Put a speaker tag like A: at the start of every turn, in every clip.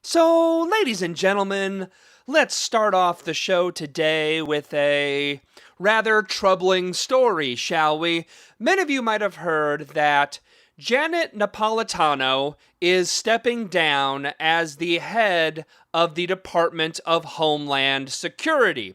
A: So, ladies and gentlemen, let's start off the show today with a rather troubling story, shall we? Many of you might have heard that Janet Napolitano is stepping down as the head of the Department of Homeland Security.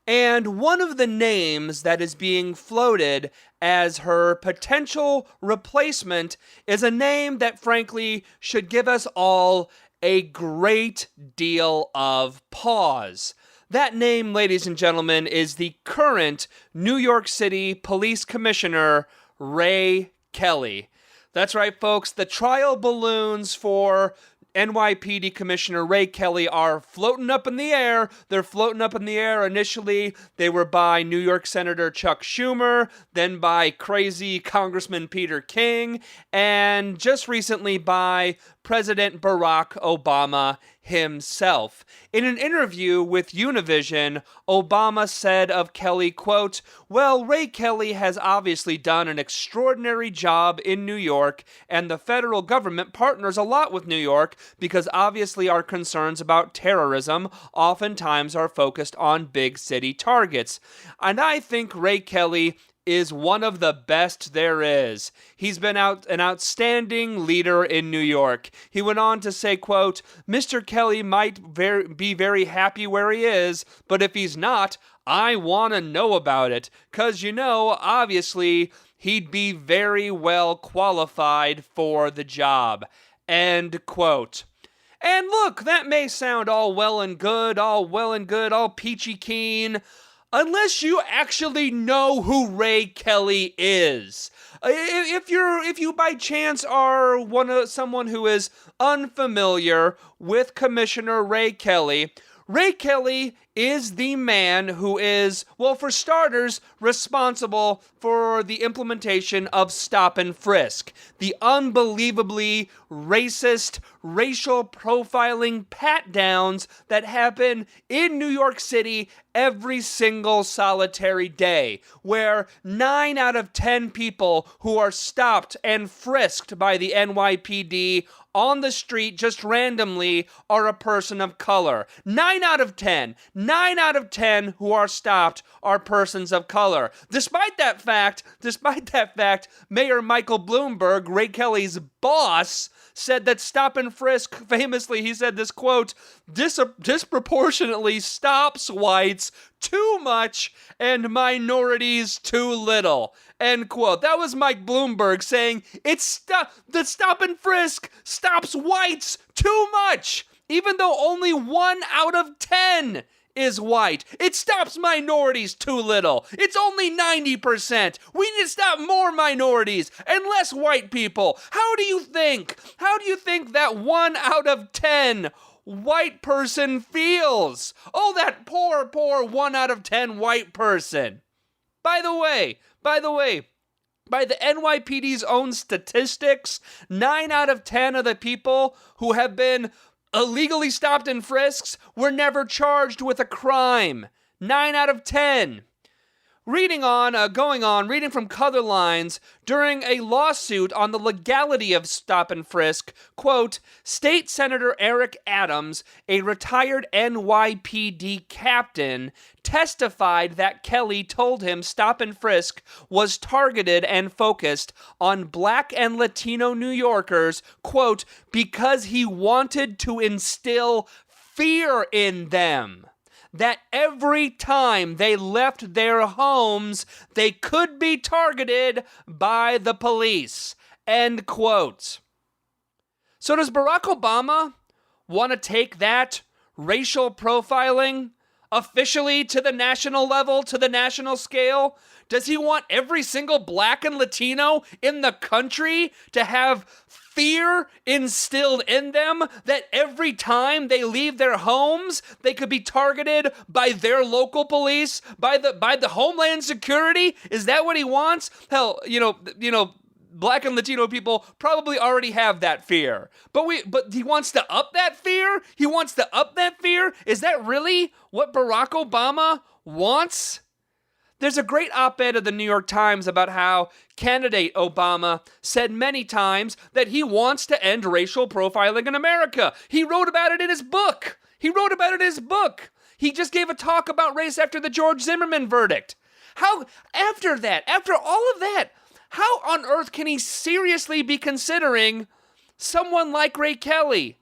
A: And one of the names that is being floated as her potential replacement is a name that, frankly, should give us all a great deal of pause. That name, ladies and gentlemen, is the current New York City Police Commissioner, Ray Kelly. That's right, folks. The trial balloons for NYPD Commissioner Ray Kelly are floating up in the air. They're floating up in the air. Initially, they were by New York Senator Chuck Schumer, then by crazy Congressman Peter King, and just recently by President Barack Obama himself. In an interview with Univision, Obama said of Kelly, quote, "Well, Ray Kelly has obviously done an extraordinary job in New York, and the federal government partners a lot with New York because obviously our concerns about terrorism oftentimes are focused on big city targets. And I think Ray Kelly is one of the best there is. He's been an outstanding leader in New York." He went on to say, quote, "Mr. Kelly might be very happy where he is, but if he's not, I want to know about it. Because, obviously, he'd be very well qualified for the job." End quote. And look, that may sound all well and good, all peachy keen, unless you actually know who Ray Kelly is. If you by chance are someone who is unfamiliar with Commissioner Ray Kelly is the man who is, well, for starters, responsible for the implementation of Stop and Frisk, the unbelievably racist, racial profiling pat-downs that happen in New York City every single solitary day, where 9 out of 10 people who are stopped and frisked by the NYPD on the street just randomly are a person of color. 9 out of 10. 9 out of 10 who are stopped are persons of color. Despite that fact, Mayor Michael Bloomberg, Ray Kelly's boss, said that Stop and Frisk, famously, he said this, quote, disproportionately stops whites too much and minorities too little. End quote. That was Mike Bloomberg saying that Stop and Frisk stops whites too much, even though only 1 out of 10 is white. It stops minorities too little. It's only 90%. We need to stop more minorities and less white people. How do you think that 1 out of 10 white person feels? Oh, that poor 1 out of 10 white person. By the way, by the NYPD's own statistics, 9 out of 10 of the people who have been illegally stopped and frisks were never charged with a crime. 9 out of 10. Reading from Color Lines, during a lawsuit on the legality of Stop and Frisk, quote, State Senator Eric Adams, a retired NYPD captain, testified that Kelly told him Stop and Frisk was targeted and focused on Black and Latino New Yorkers, quote, because he wanted to instill fear in them. That every time they left their homes, they could be targeted by the police. End quote. So does Barack Obama want to take that racial profiling officially to the national level, to the national scale? Does he want every single Black and Latino in the country to have fear instilled in them that every time they leave their homes, they could be targeted by their local police, by the Homeland Security? Is that what he wants? Hell, Black and Latino people probably already have that fear. But he wants to up that fear? Is that really what Barack Obama wants? There's a great op-ed of the New York Times about how candidate Obama said many times that he wants to end racial profiling in America. He wrote about it in his book. He just gave a talk about race after the George Zimmerman verdict. After all of that, how on earth can he seriously be considering someone like Ray Kelly?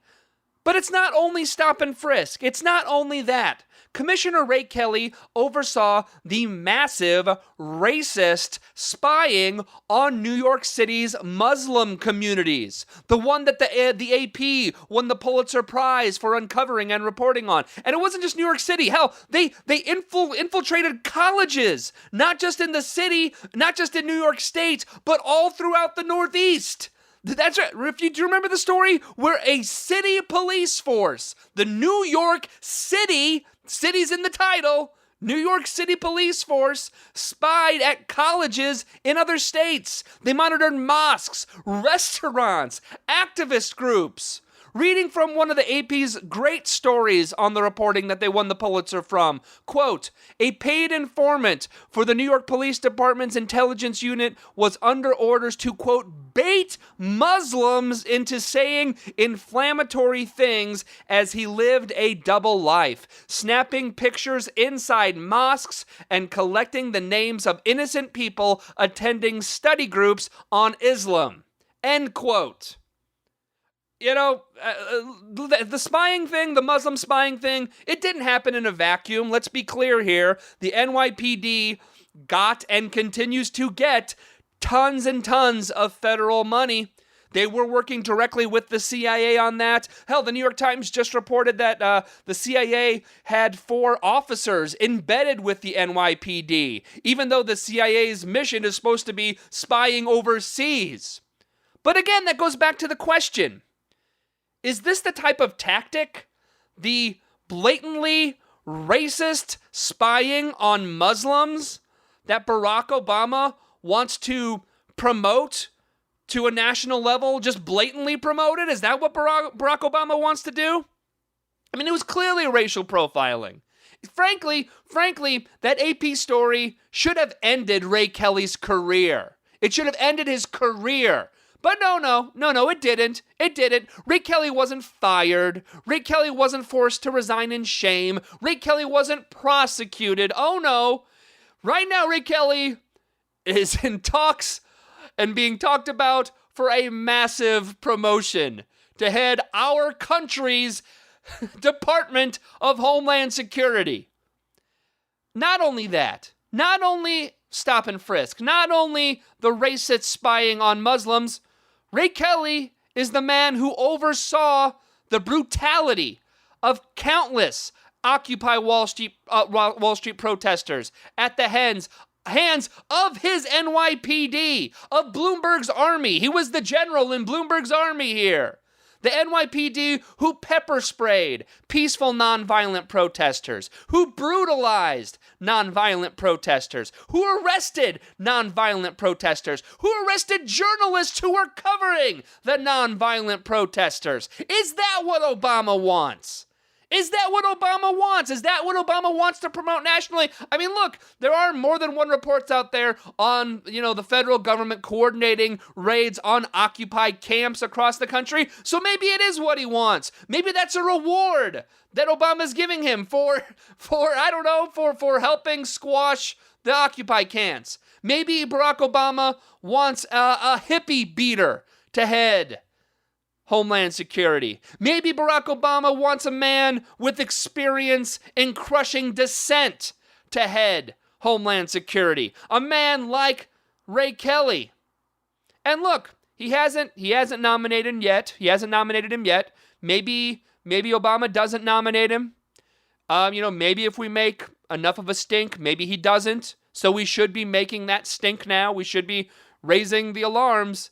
A: But it's not only stop and frisk. It's not only that. Commissioner Ray Kelly oversaw the massive racist spying on New York City's Muslim communities. The one that the AP won the Pulitzer Prize for uncovering and reporting on. And it wasn't just New York City. Hell, they infiltrated colleges, not just in the city, not just in New York State, but all throughout the Northeast. That's right. Do you remember the story where a city police force, the New York City, city's in the title, New York City police force, spied at colleges in other states. They monitored mosques, restaurants, activist groups. Reading from one of the AP's great stories on the reporting that they won the Pulitzer from, quote, a paid informant for the New York Police Department's intelligence unit was under orders to, quote, bait Muslims into saying inflammatory things as he lived a double life, snapping pictures inside mosques and collecting the names of innocent people attending study groups on Islam, end quote. You know, the spying thing, the Muslim spying thing, it didn't happen in a vacuum. Let's be clear here. The NYPD got and continues to get tons and tons of federal money. They were working directly with the CIA on that. Hell, the New York Times just reported that the CIA had 4 officers embedded with the NYPD, even though the CIA's mission is supposed to be spying overseas. But again, that goes back to the question. Is this the type of tactic, the blatantly racist spying on Muslims, that Barack Obama wants to promote to a national level, just blatantly promote it? Is that what Barack Obama wants to do? I mean, it was clearly racial profiling. Frankly, that AP story should have ended Ray Kelly's career. It should have ended his career. But no, it didn't. Ray Kelly wasn't fired. Ray Kelly wasn't forced to resign in shame. Ray Kelly wasn't prosecuted. Oh no. Right now, Ray Kelly is in talks and being talked about for a massive promotion to head our country's Department of Homeland Security. Not only that, not only stop and frisk, not only the racist spying on Muslims, Ray Kelly is the man who oversaw the brutality of countless Occupy Wall Street protesters at the hands of his NYPD, of Bloomberg's army. He was the general in Bloomberg's army here. The NYPD who pepper sprayed peaceful nonviolent protesters, who brutalized nonviolent protesters, who arrested nonviolent protesters, who arrested journalists who were covering the nonviolent protesters. Is that what Obama wants? Is that what Obama wants? Is that what Obama wants to promote nationally? I mean, look, there are more than one reports out there on, the federal government coordinating raids on occupied camps across the country. So maybe it is what he wants. Maybe that's a reward that Obama's giving him for helping squash the Occupy camps. Maybe Barack Obama wants a hippie beater to head Homeland Security. Maybe Barack Obama wants a man with experience in crushing dissent to head Homeland Security. A man like Ray Kelly. And look, he hasn't nominated him yet. Maybe Obama doesn't nominate him. Maybe if we make enough of a stink, maybe he doesn't. So we should be making that stink now. We should be raising the alarms.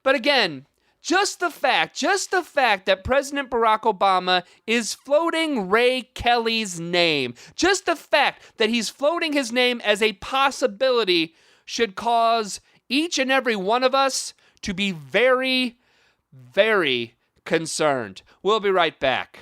A: But again, just the fact that President Barack Obama is floating Ray Kelly's name, just the fact that he's floating his name as a possibility should cause each and every one of us to be very, very concerned. We'll be right back.